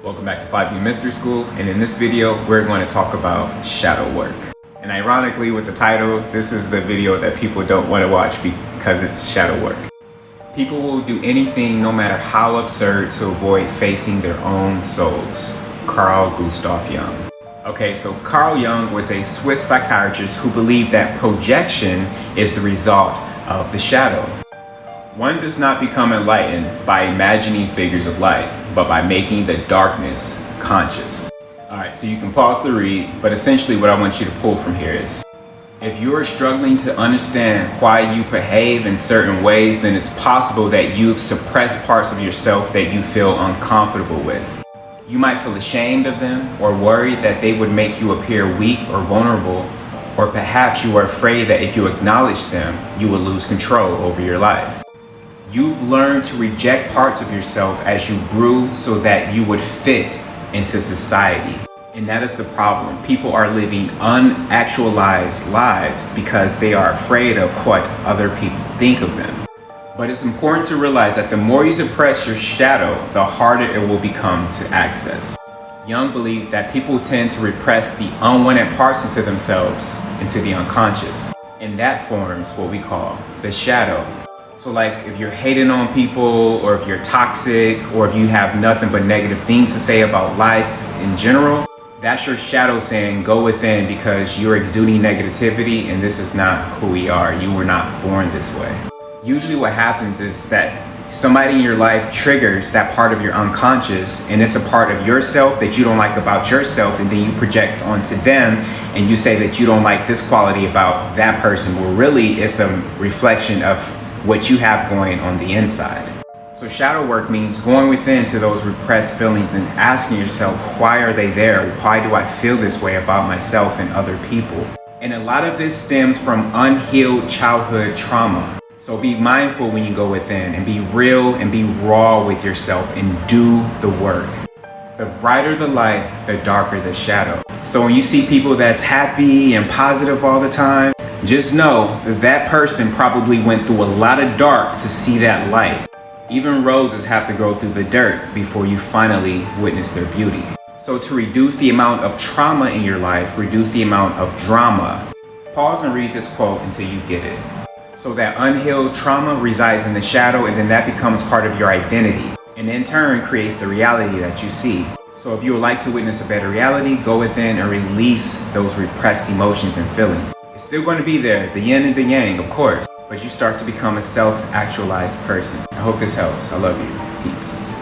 Welcome back to 5D Mystery School, and in this video we're going to talk about shadow work. And ironically, with the title, this is the video that people don't want to watch because it's shadow work. People will do anything, no matter how absurd, to avoid facing their own souls. Carl Gustav Jung. Okay, so Carl Jung was a Swiss psychiatrist who believed that projection is the result of the shadow. One does not become enlightened by imagining figures of light, but by making the darkness conscious. Alright, so you can pause the read, but essentially what I want you to pull from here is, if you are struggling to understand why you behave in certain ways, then it's possible that you've suppressed parts of yourself that you feel uncomfortable with. You might feel ashamed of them, or worried that they would make you appear weak or vulnerable, or perhaps you are afraid that if you acknowledge them, you will lose control over your life. You've learned to reject parts of yourself as you grew so that you would fit into society. And that is the problem. People are living unactualized lives because they are afraid of what other people think of them. But it's important to realize that the more you suppress your shadow, the harder it will become to access. Jung believed that people tend to repress the unwanted parts into themselves, into the unconscious. And that forms what we call the shadow. So like if you're hating on people, or if you're toxic, or if you have nothing but negative things to say about life in general, that's your shadow saying go within, because you're exuding negativity and this is not who we are. You were not born this way. Usually what happens is that somebody in your life triggers that part of your unconscious, and it's a part of yourself that you don't like about yourself, and then you project onto them and you say that you don't like this quality about that person. Well, really it's a reflection of what you have going on the inside. So shadow work means going within to those repressed feelings and asking yourself, why are they there? Why do I feel this way about myself and other people? And a lot of this stems from unhealed childhood trauma. So be mindful when you go within, and be real and be raw with yourself and do the work. The brighter the light, the darker the shadow. So when you see people that's happy and positive all the time, just know that that person probably went through a lot of dark to see that light. Even roses have to go through the dirt before you finally witness their beauty. So to reduce the amount of trauma in your life, reduce the amount of drama. Pause and read this quote until you get it. So that unhealed trauma resides in the shadow, and then that becomes part of your identity, and in turn creates the reality that you see. So if you would like to witness a better reality, go within and release those repressed emotions and feelings. It's still going to be there, the yin and the yang, of course, but you start to become a self-actualized person. I hope this helps. I love you. Peace.